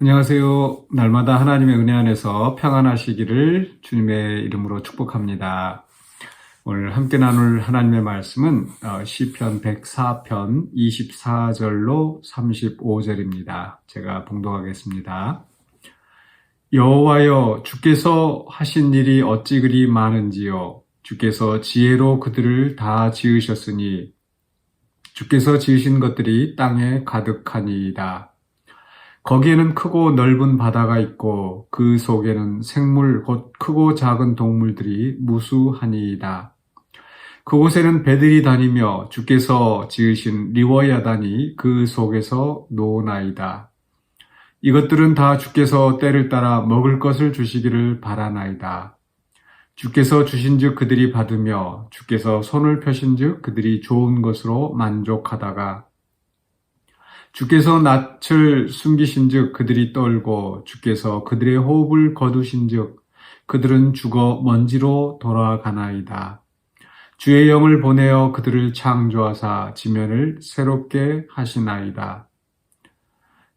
안녕하세요. 날마다 하나님의 은혜 안에서 평안하시기를 주님의 이름으로 축복합니다. 오늘 함께 나눌 하나님의 말씀은 시편 104편 24절로 35절입니다. 제가 봉독하겠습니다. 여호와여, 주께서 하신 일이 어찌 그리 많은지요. 주께서 지혜로 그들을 다 지으셨으니 주께서 지으신 것들이 땅에 가득하니이다. 거기에는 크고 넓은 바다가 있고 그 속에는 생물 곧 크고 작은 동물들이 무수하니이다. 그곳에는 배들이 다니며 주께서 지으신 리워야단이 그 속에서 노나이다. 이것들은 다 주께서 때를 따라 먹을 것을 주시기를 바라나이다. 주께서 주신즉 그들이 받으며 주께서 손을 펴신즉 그들이 좋은 것으로 만족하다가 주께서 낯을 숨기신즉 그들이 떨고 주께서 그들의 호흡을 거두신즉 그들은 죽어 먼지로 돌아가나이다. 주의 영을 보내어 그들을 창조하사 지면을 새롭게 하시나이다.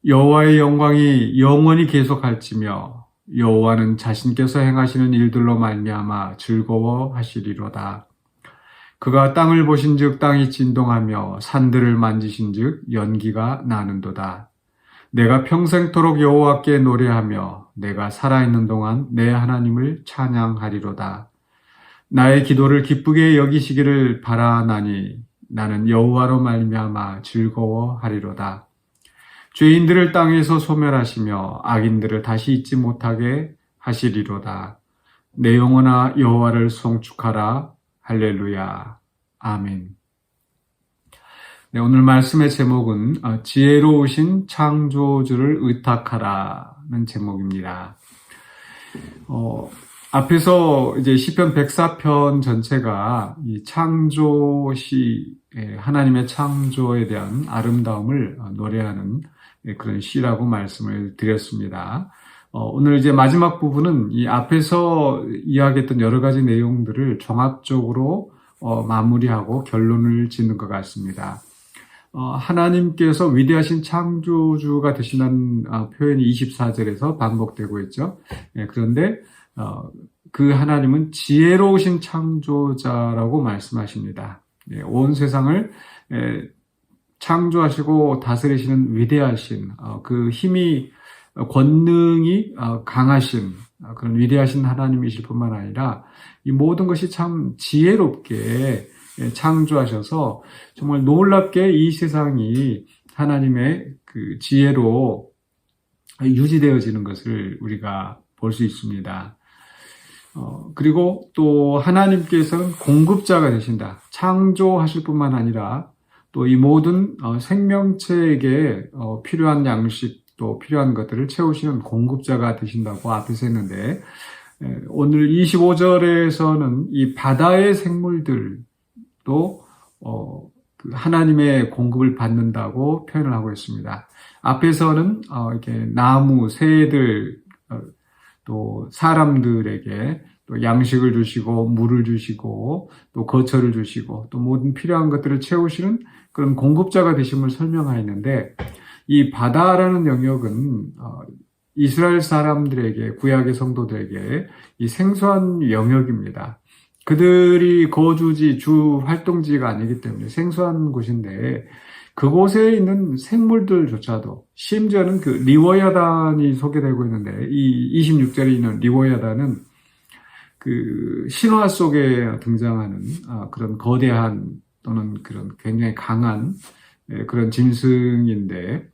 여호와의 영광이 영원히 계속할지며 여호와는 자신께서 행하시는 일들로 말미암아 즐거워하시리로다. 그가 땅을 보신즉 땅이 진동하며 산들을 만지신즉 연기가 나는도다. 내가 평생토록 여호와께 노래하며 내가 살아있는 동안 내 하나님을 찬양하리로다. 나의 기도를 기쁘게 여기시기를 바라나니 나는 여호와로 말미암아 즐거워하리로다. 죄인들을 땅에서 소멸하시며 악인들을 다시 잊지 못하게 하시리로다. 내 영혼아 여호와를 송축하라. 할렐루야. 아멘. 네, 오늘 말씀의 제목은 지혜로우신 창조주를 의탁하라는 제목입니다. 앞에서 이제 시편 104편 전체가 이 창조시, 하나님의 창조에 대한 아름다움을 노래하는 그런 시라고 말씀을 드렸습니다. 오늘 이제 마지막 부분은 이 앞에서 이야기했던 여러 가지 내용들을 종합적으로 마무리하고 결론을 짓는 것 같습니다. 하나님께서 위대하신 창조주가 되시는 표현이 24절에서 반복되고 있죠. 그런데 그 하나님은 지혜로우신 창조자라고 말씀하십니다. 온 세상을 창조하시고 다스리시는 위대하신 그 힘이 권능이 강하신 그런 위대하신 하나님이실 뿐만 아니라 이 모든 것이 참 지혜롭게 창조하셔서 정말 놀랍게 이 세상이 하나님의 그 지혜로 유지되어지는 것을 우리가 볼 수 있습니다. 그리고 또 하나님께서는 공급자가 되신다. 창조하실 뿐만 아니라 또 이 모든 생명체에게 필요한 양식 또 필요한 것들을 채우시는 공급자가 되신다고 앞에서 했는데 오늘 25절에서는 이 바다의 생물들도 그 하나님의 공급을 받는다고 표현을 하고 있습니다. 앞에서는 이렇게 나무, 새들, 또 사람들에게 또 양식을 주시고 물을 주시고 또 거처를 주시고 또 모든 필요한 것들을 채우시는 그런 공급자가 되심을 설명하였는데 이 바다라는 영역은 이스라엘 사람들에게, 구약의 성도들에게 이 생소한 영역입니다. 그들이 거주지, 주 활동지가 아니기 때문에 생소한 곳인데 그곳에 있는 생물들조차도 심지어는 그 리워야단이 소개되고 있는데 이 26절에 있는 리워야단은 그 신화 속에 등장하는 그런 거대한 또는 그런 굉장히 강한 그런 짐승인데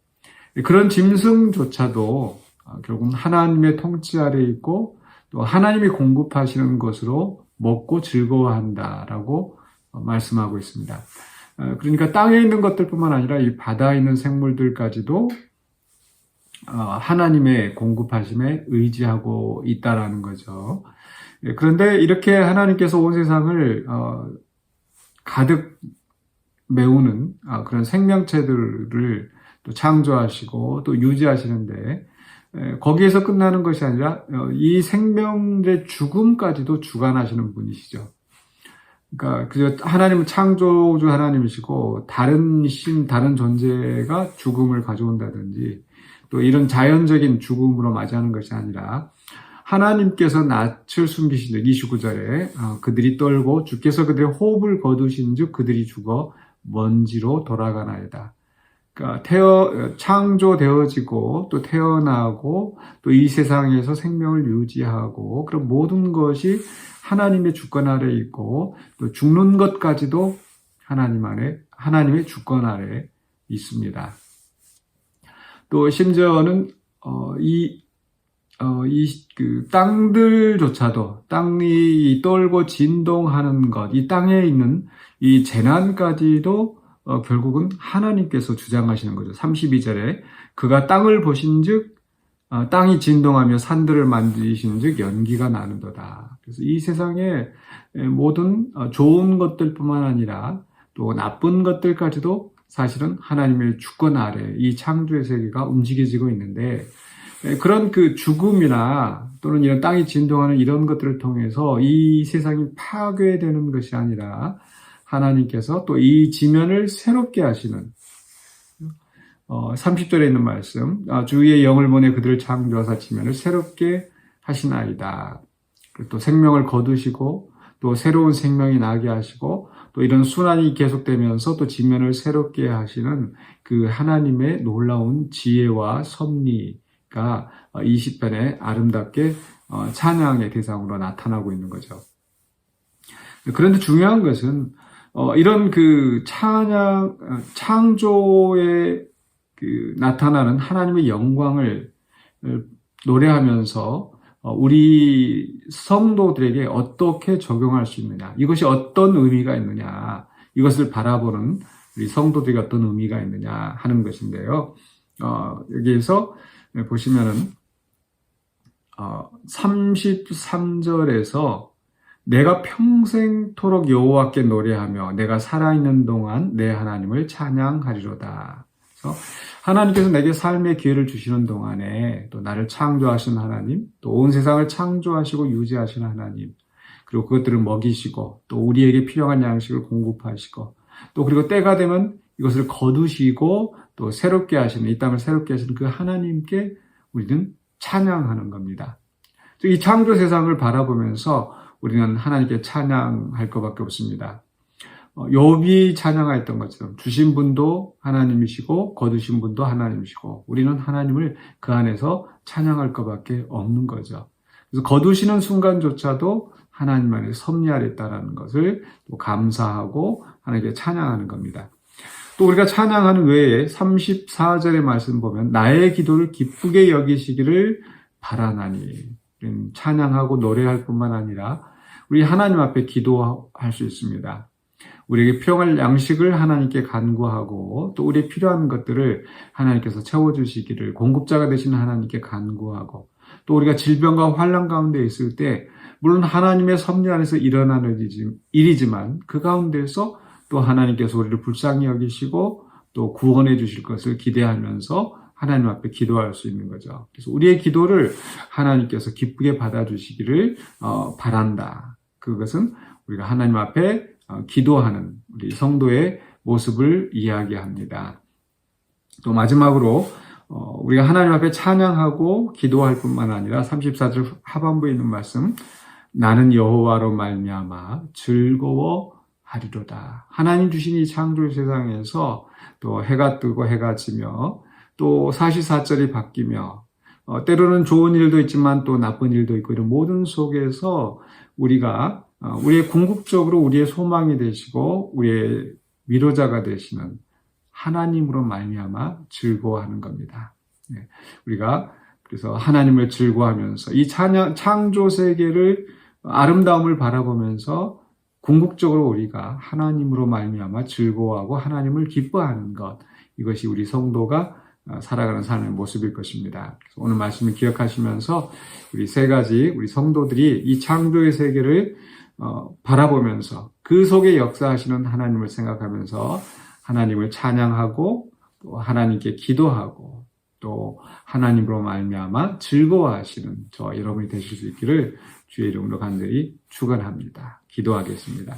그런 짐승조차도 결국은 하나님의 통치 아래에 있고 또 하나님이 공급하시는 것으로 먹고 즐거워한다라고 말씀하고 있습니다. 그러니까 땅에 있는 것들뿐만 아니라 이 바다에 있는 생물들까지도 하나님의 공급하심에 의지하고 있다라는 거죠. 그런데 이렇게 하나님께서 온 세상을 가득 메우는 그런 생명체들을 또 창조하시고 또 유지하시는데 거기에서 끝나는 것이 아니라 이 생명의 죽음까지도 주관하시는 분이시죠. 그러니까 그저 하나님은 창조주 하나님이시고 다른 신, 다른 존재가 죽음을 가져온다든지 또 이런 자연적인 죽음으로 맞이하는 것이 아니라 하나님께서 낯을 숨기신 즉 29절에 그들이 떨고 주께서 그들의 호흡을 거두신 즉 그들이 죽어 먼지로 돌아가나이다. 그러니까 창조되어지고 또 태어나고 또 이 세상에서 생명을 유지하고 그런 모든 것이 하나님의 주권 아래에 있고 또 죽는 것까지도 하나님의 주권 아래에 있습니다. 또 심지어는 그 땅들조차도 땅이 떨고 진동하는 것, 이 땅에 있는 이 재난까지도 결국은 하나님께서 주장하시는 거죠. 32절에 그가 땅을 보신즉 땅이 진동하며 산들을 만드신즉 연기가 나는도다. 그래서 이 세상의 모든 좋은 것들뿐만 아니라 또 나쁜 것들까지도 사실은 하나님의 주권 아래 이 창조의 세계가 움직여지고 있는데 그런 그 죽음이나 또는 이런 땅이 진동하는 이런 것들을 통해서 이 세상이 파괴되는 것이 아니라 하나님께서 또 이 지면을 새롭게 하시는 30절에 있는 말씀 주의 영을 보내 그들을 창조하사 지면을 새롭게 하시나이다. 또 생명을 거두시고 또 새로운 생명이 나게 하시고 또 이런 순환이 계속되면서 또 지면을 새롭게 하시는 그 하나님의 놀라운 지혜와 섭리가 이 시편에 아름답게 찬양의 대상으로 나타나고 있는 거죠. 그런데 중요한 것은 이런 그 창조에 나타나는 하나님의 영광을 노래하면서 우리 성도들에게 어떻게 적용할 수 있느냐, 이것이 어떤 의미가 있느냐, 이것을 바라보는 우리 성도들에게 어떤 의미가 있느냐 하는 것인데요. 여기에서 보시면은 33절에서 내가 평생토록 여호와께 노래하며 내가 살아있는 동안 내 하나님을 찬양하리로다. 그래서 하나님께서 내게 삶의 기회를 주시는 동안에 또 나를 창조하신 하나님, 또 온 세상을 창조하시고 유지하시는 하나님, 그리고 그것들을 먹이시고 또 우리에게 필요한 양식을 공급하시고 또 그리고 때가 되면 이것을 거두시고 또 새롭게 하시는, 이 땅을 새롭게 하시는 그 하나님께 우리는 찬양하는 겁니다. 이 창조 세상을 바라보면서 우리는 하나님께 찬양할 것밖에 없습니다. 욥이 찬양하였던 것처럼 주신 분도 하나님이시고 거두신 분도 하나님이시고 우리는 하나님을 그 안에서 찬양할 것밖에 없는 거죠. 그래서 거두시는 순간조차도 하나님 안에 섭리 아래 있다는 것을 또 감사하고 하나님께 찬양하는 겁니다. 또 우리가 찬양하는 외에 34절의 말씀 보면 나의 기도를 기쁘게 여기시기를 바라나니, 찬양하고 노래할 뿐만 아니라 우리 하나님 앞에 기도할 수 있습니다. 우리에게 필요한 양식을 하나님께 간구하고 또 우리의 필요한 것들을 하나님께서 채워주시기를 공급자가 되시는 하나님께 간구하고 또 우리가 질병과 환난 가운데 있을 때 물론 하나님의 섭리 안에서 일어나는 일이지만 그 가운데서 또 하나님께서 우리를 불쌍히 여기시고 또 구원해 주실 것을 기대하면서 하나님 앞에 기도할 수 있는 거죠. 그래서 우리의 기도를 하나님께서 기쁘게 받아주시기를 바란다. 그것은 우리가 하나님 앞에 기도하는 우리 성도의 모습을 이야기합니다. 또 마지막으로 우리가 하나님 앞에 찬양하고 기도할 뿐만 아니라 34절 하반부에 있는 말씀 나는 여호와로 말미암아 즐거워하리로다. 하나님 주신 이 창조 세상에서 또 해가 뜨고 해가 지며 또 44절이 바뀌며 때로는 좋은 일도 있지만 또 나쁜 일도 있고 이런 모든 속에서 우리가 우리의 궁극적으로 우리의 소망이 되시고 우리의 위로자가 되시는 하나님으로 말미암아 즐거워하는 겁니다. 우리가 그래서 하나님을 즐거워하면서 이 창조 세계를 아름다움을 바라보면서 궁극적으로 우리가 하나님으로 말미암아 즐거워하고 하나님을 기뻐하는 것, 이것이 우리 성도가 살아가는 삶의 모습일 것입니다. 그래서 오늘 말씀을 기억하시면서 우리 세 가지 우리 성도들이 이 창조의 세계를 바라보면서 그 속에 역사하시는 하나님을 생각하면서 하나님을 찬양하고 또 하나님께 기도하고 또 하나님으로 말미암아 즐거워하시는 저 여러분이 되실 수 있기를 주의 이름으로 간절히 축원합니다. 기도하겠습니다.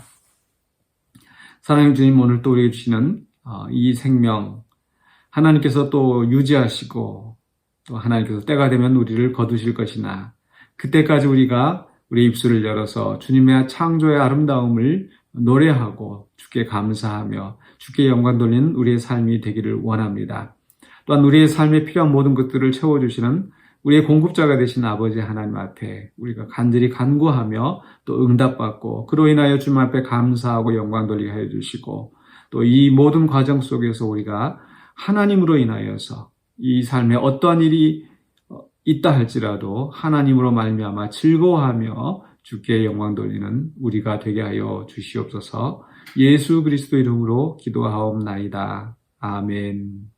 사랑하는 주님, 오늘 또 우리에게 주시는 이 생명 하나님께서 또 유지하시고 또 하나님께서 때가 되면 우리를 거두실 것이나 그때까지 우리가 우리의 입술을 열어서 주님의 창조의 아름다움을 노래하고 주께 감사하며 주께 영광 돌리는 우리의 삶이 되기를 원합니다. 또한 우리의 삶에 필요한 모든 것들을 채워주시는 우리의 공급자가 되신 아버지 하나님 앞에 우리가 간절히 간구하며 또 응답받고 그로 인하여 주님 앞에 감사하고 영광 돌리게 하여 주시고 또 이 모든 과정 속에서 우리가 하나님으로 인하여서 이 삶에 어떠한 일이 있다 할지라도 하나님으로 말미암아 즐거워하며 주께 영광 돌리는 우리가 되게 하여 주시옵소서. 예수 그리스도 이름으로 기도하옵나이다. 아멘.